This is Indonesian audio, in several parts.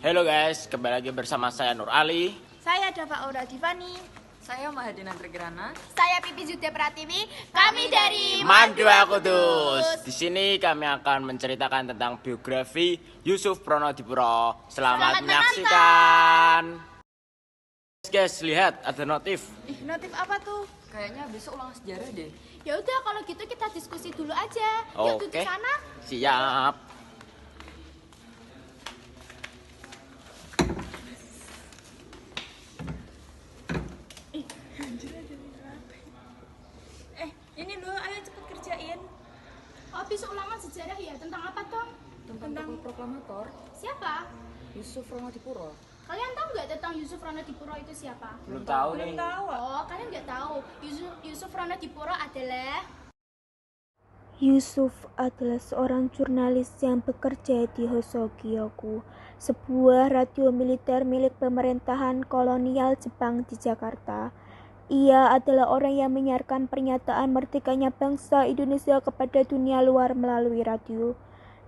Halo guys, kembali lagi bersama saya Nur Ali. Saya Dava Aura Divani. Saya Mahadina Trigerana. Saya Pipi Zuda Pratiwi. Kami dari Mandua Kudus. Di sini kami akan menceritakan tentang biografi Yusuf Pronodipuro. Selamat menyaksikan. Guys, lihat ada notif. Notif apa tuh? Kayaknya besok ulang sejarah deh. Ya udah kalau gitu kita diskusi dulu aja. Yuk duduk Oke. sana. Siap. Ini loh, ayo cepet kerjain. Oh, besok ulangan sejarah ya? Tentang apa toh? Tentang tokoh proklamator Siapa? Yusuf Pronodipuro. Kalian tahu nggak tentang Yusuf Pronodipuro itu siapa? Belum tahu nih. Oh, kalian nggak tahu. Yusuf Pronodipuro adalah Yusuf adalah seorang jurnalis yang bekerja di Hosokyoku, sebuah radio militer milik pemerintahan kolonial Jepang di Jakarta. Ia adalah orang yang menyiarkan pernyataan merdekanya bangsa Indonesia kepada dunia luar melalui radio.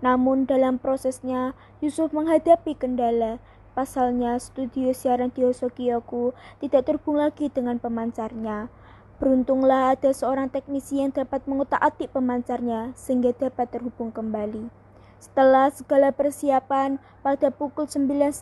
Namun dalam prosesnya, Yusuf menghadapi kendala. Pasalnya, studio siaran di Hosokyoku tidak terhubung lagi dengan pemancarnya. Beruntunglah ada seorang teknisi yang dapat mengutak-atik pemancarnya sehingga dapat terhubung kembali. Setelah segala persiapan, pada pukul 9.00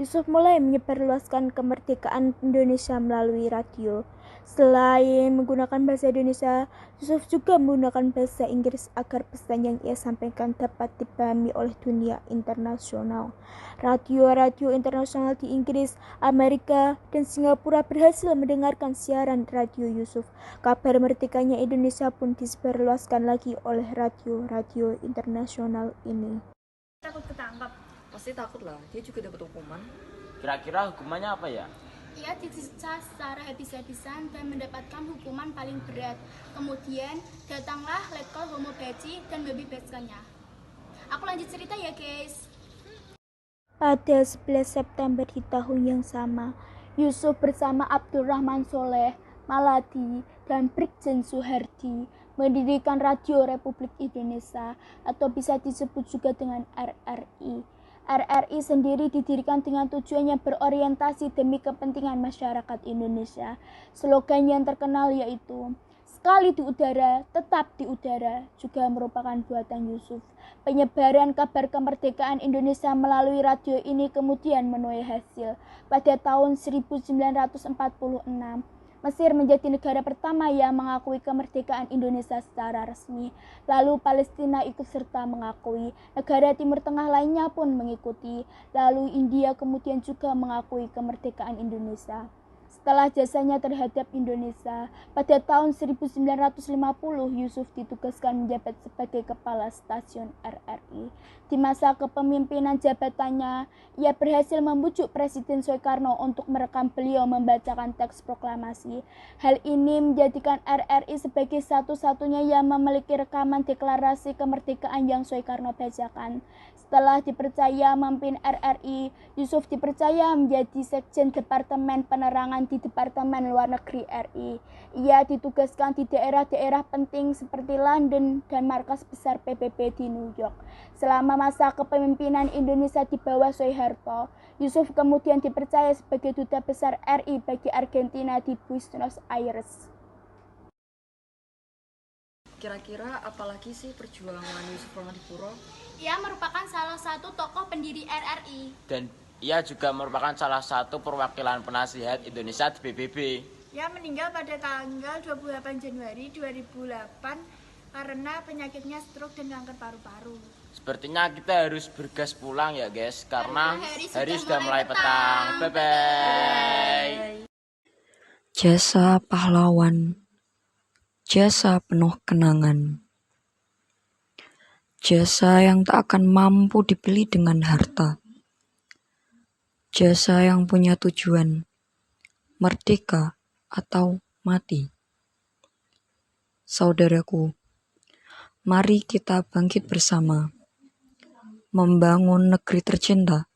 Yusuf mulai menyebarluaskan kemerdekaan Indonesia melalui radio. Selain menggunakan bahasa Indonesia, Yusuf juga menggunakan bahasa Inggris agar pesan yang ia sampaikan dapat dipahami oleh dunia internasional. Radio-radio internasional di Inggris, Amerika, dan Singapura berhasil mendengarkan siaran radio Yusuf. Kabar merdekanya Indonesia pun disebarluaskan lagi oleh radio-radio internasional ini. takut ketangkap. Pasti takut lah, dia juga dapat hukuman. Kira-kira hukumannya apa ya? Ia disiksa secara habis-habisan dan mendapatkan hukuman paling berat. Kemudian datanglah letkol Homobachi dan membebaskannya. Aku lanjut cerita ya guys. Pada 11 September di tahun yang sama, Yusuf bersama Abdurrahman Soleh, Maladi, dan Brigjen Suhardi mendirikan Radio Republik Indonesia atau bisa disebut juga dengan RRI. RRI sendiri didirikan dengan tujuan yang berorientasi demi kepentingan masyarakat Indonesia. Slogan yang terkenal yaitu "Sekali di udara, tetap di udara" juga merupakan buatan Yusuf. Penyebaran kabar kemerdekaan Indonesia melalui radio ini kemudian menuai hasil. Pada tahun 1946, Mesir menjadi negara pertama yang mengakui kemerdekaan Indonesia secara resmi. Lalu Palestina ikut serta mengakui. Negara Timur Tengah lainnya pun mengikuti. Lalu India kemudian juga mengakui kemerdekaan Indonesia. Setelah jasanya terhadap Indonesia, pada tahun 1950 Yusuf ditugaskan menjabat sebagai kepala stasiun RRI. Di masa kepemimpinan jabatannya, ia berhasil membujuk Presiden Soekarno untuk merekam beliau membacakan teks proklamasi. Hal ini menjadikan RRI sebagai satu-satunya yang memiliki rekaman deklarasi kemerdekaan yang Soekarno bacakan. Setelah dipercaya memimpin RRI, Yusuf dipercaya menjadi Sekjen Departemen Penerangan di Departemen Luar Negeri RI. Ia ditugaskan di daerah-daerah penting seperti London dan markas besar PBB di New York. Selama masa kepemimpinan Indonesia di bawah Soeharto, Yusuf kemudian dipercaya sebagai duta besar RI bagi Argentina di Buenos Aires. Kira-kira apalagi sih perjuangan Yusuf Pronodipuro? Ia merupakan salah satu tokoh pendiri RRI. Dan ia juga merupakan salah satu perwakilan penasihat Indonesia di PBB. Ia meninggal pada tanggal 28 Januari 2008 karena penyakitnya stroke dan kanker paru-paru. Sepertinya kita harus bergas pulang ya guys, karena hari sudah mulai petang. petang. Bye-bye. Jasa pahlawan, jasa penuh kenangan, jasa yang tak akan mampu dibeli dengan harta, jasa yang punya tujuan, merdeka atau mati. Saudaraku, mari kita bangkit bersama, membangun negeri tercinta,